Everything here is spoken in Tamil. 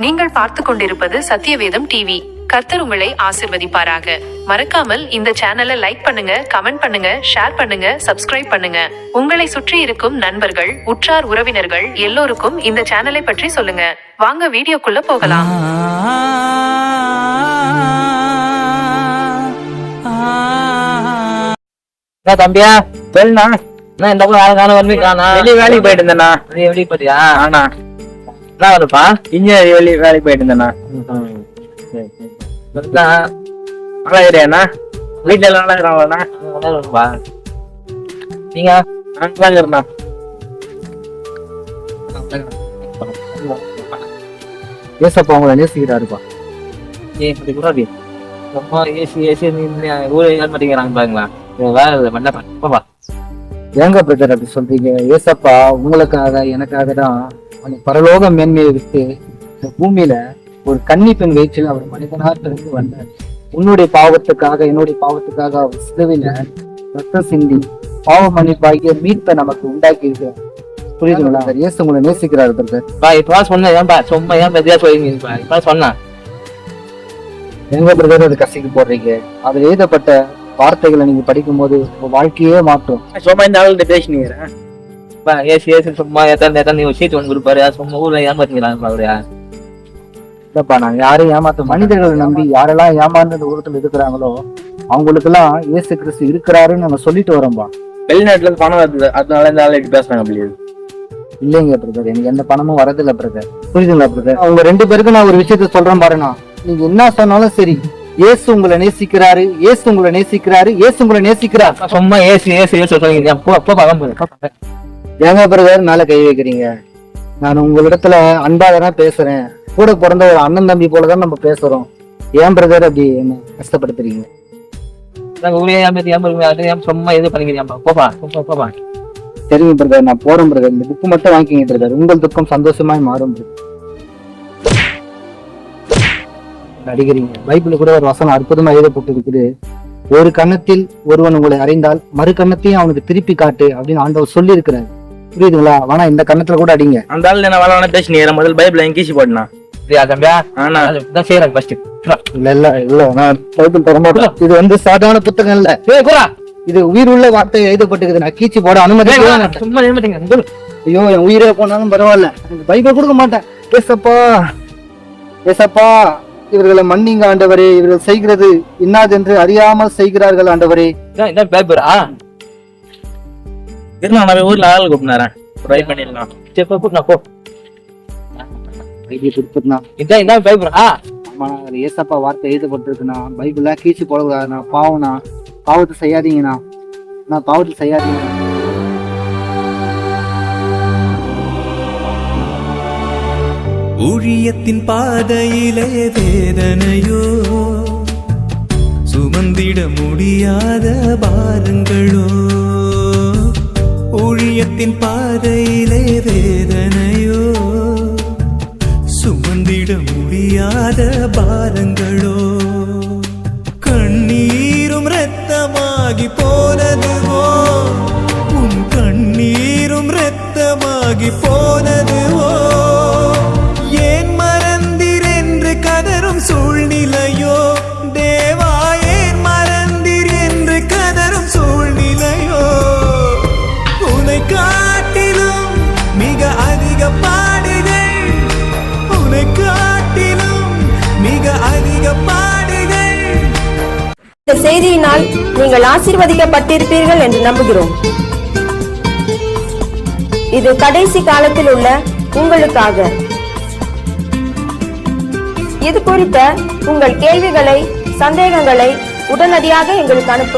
நீங்கள் பார்த்து கொண்டிருப்பது சத்தியவேதம் டிவி. கர்த்தர் உங்களை ஆசிர்வதிப்பாராக. மறக்காமல் இந்த சேனலை லைக் பண்ணுங்க, கமெண்ட் பண்ணுங்க, ஷேர் பண்ணுங்க, சப்ஸ்கிரைப் பண்ணுங்க. உங்களை சுற்றி இருக்கும் நண்பர்கள், உற்றார் உறவினர்கள் எல்லோருக்கும் இந்த சேனலை பற்றி சொல்லுங்க. வாங்க வீடியோக்குள்ள போகலாம். தம்பியா சொல்லுண்ணா. இந்த வெளியே வேலைக்கு போயிட்டு இருந்தேண்ணா. வெளியே போயிட்டியா? ஆனா என்ன வருப்பா? இன்ஜினியர் வெளியே வேலைக்கு போயிட்டு இருந்தேண்ணா. நல்லா ஏரியாண்ணா. வீட்டுல எல்லாம் நல்லா இருக்கிறாங்களாண்ணா? நீங்க நல்லா இருக்கிறண்ணா. ஏசப்பா உங்களை நேசிக்கிறாருப்பா. ரொம்ப ஏசி ஏசி ஊரே மாட்டேங்கிறாங்க பாருங்களா. ஏங்க பிரதர் அப்படி சொல்றீங்க? ஏசப்பா உங்களுக்காக எனக்காக தான் பரலோக மேன்மையை விட்டு இந்த பூமியில ஒரு கன்னி பெண் வயிற்றில் அவர் மனிதனாக இருந்து வந்தார். உன்னுடைய பாவத்துக்காக என்னுடைய பாவத்துக்காக அவர் சிலுவையில ரத்தம் சிந்தி பாவ மன்னிப்பாகிய மீட்பை நமக்கு உண்டாக்கி இருக்கிறார். புரியுதுங்களா? இயேசு உங்களை நேசிக்கிறார் பிரதர். இப்ப சொன்ன ஏன்பா சும்மா ஏன் பெரியா சொல்லிங்க? இப்ப சொன்னா எங்க பிரதர் அது கசிக்கு போடுறீங்க? அதுல எழுதப்பட்ட வார்த்தைகளை நீங்க படிக்கும் போது வாழ்க்கையே மாற்றும். சும்மா இந்த ஆளுகிட்ட பேசினீங்க சும்மா சீட் ஒன்று கொடுப்பாரு. சும்மா ஊர்ல ஏமாத்தீங்களா? இல்லப்பா, நாங்க யாரையும் ஏமாத்த மனிதர்களை நம்பி யாரெல்லாம் ஏமாந்த ஊரத்துல இருக்கிறாங்களோ அவங்களுக்கு எல்லாம் இயேசு கிறிஸ்து இருக்கிறாருன்னு நம்ம சொல்லிட்டு வரோம்பா. வெளிநாட்டுல இருந்து பணம் வருது, அதனால இந்த ஆளு பேசுறாங்க. அப்படி இல்லைங்க பிரதர், எனக்கு எந்த பணமும் வரதில்லை பிரதர். புரியுதுங்களா பிரதர்? அவங்க ரெண்டு பேருக்கு நான் ஒரு விஷயத்த சொல்றேன் பாருண்ணா. நீங்க என்ன சொன்னாலும் சரி, இயேசு உங்களை நேசிக்கிறாரு, இயேசு உங்களை நேசிக்கிறாரு, இயேசு உங்களை நேசிக்கிறார். சும்மா ஏசு ஏசு ஏசு சொல்றீங்க. ஏங்க பிரதர் மேல கை வைக்கிறீங்க? நான் உங்களிடத்துல அன்பாதான் பேசுறேன். கூட பிறந்த ஒரு அண்ணன் தம்பி போலதான் நம்ம பேசுறோம். ஏன் பிரதர் அப்படி என்ன கஷ்டப்படுத்துறீங்க? சும்மா இது பண்ணிக்கிறீங்க. சரிங்க பிரதர், நான் போறேன் பிரதர். இந்த புக்கு மட்டும் வாங்கிக்கிங்க பிரதர். உங்கள் துக்கம் சந்தோஷமாய் மாறும். நடிக்கிறீங்க. பைபிள் கூட ஒரு வசனம் அற்புதமா எழுதப்பட்டு இருக்குது. ஒரு கன்னத்தில் ஒருவன் உங்களை அறிந்தால் மறு கன்னத்தையும் அவனுக்கு திருப்பி காட்டு அப்படின்னு ஆண்டவர் சொல்லி இருக்கிறாரு. புரியுதுங்களா? வேணா இந்த கன்னத்துல கூட அடிங்க. அந்த ஆள் என்ன வேலை பேசினீங்க? முதல் பைபிள் எங்கேசி போடனா? இது வந்து சாதாரண புத்தகம் இல்ல, இது உயிர் உள்ள வார்த்தை எழுதப்பட்டிருக்குது. நான் கீச்சு போட அனுமதி. ஐயோ, என் உயிரே போனாலும் பரவாயில்ல, பைபிள் கொடுக்க மாட்டேன். ஏசப்பா ஏசப்பா, இவர்களை மன்னிங்க ஆண்டவரே, இவர்கள் செய்கிறது இன்னாதென்று அறியாமல் செய்கிறார்கள் ஆண்டவரே. ஊர்ல ஆள் கூப்பிடுறேன். ட்ரை பண்ணிடலாம். ஏசப்பா வார்த்தை எழுதப்பட்டிருக்குண்ணா. பைபிளா கீச்சு போடக்கூடாதுண்ணா. பாவம்னா பாவத்தை செய்யாதீங்கண்ணா. நான் பாவத்தை செய்யாதீங்கண்ணா. ஊழியத்தின் பாதையிலே வேதனையோ, சுமந்திட முடியாத பாரங்களோ. ஊழியத்தின் பாதையிலே வேதனையோ, சுமந்திட முடியாத பாரங்களோ. கண்ணீரும் இரத்தமாகி போனதுவோ, உன் கண்ணீரும் இரத்தமாகி போனதுவோ. ஏன் மறந்தீர் என்று கதரும் சூழ்நிலையோ, தேவா ஏன் மறந்தீர் என்று கதரும் சூழ்நிலையோ. உன்னை காட்டிலும் மிக அதிக பாடுகள், உன்னை காட்டிலும் மிக அதிக பாடுகள். இந்த செய்தியினால் நீங்கள் ஆசீர்வதிக்கப்பட்டிருப்பீர்கள் என்று நம்புகிறோம். இது கடைசி காலத்தில் உள்ள உங்களுக்காக. இது குறித்த உங்கள் கேள்விகளை, சந்தேகங்களை உடனடியாக எங்களுக்கு அனுப்புங்கள்.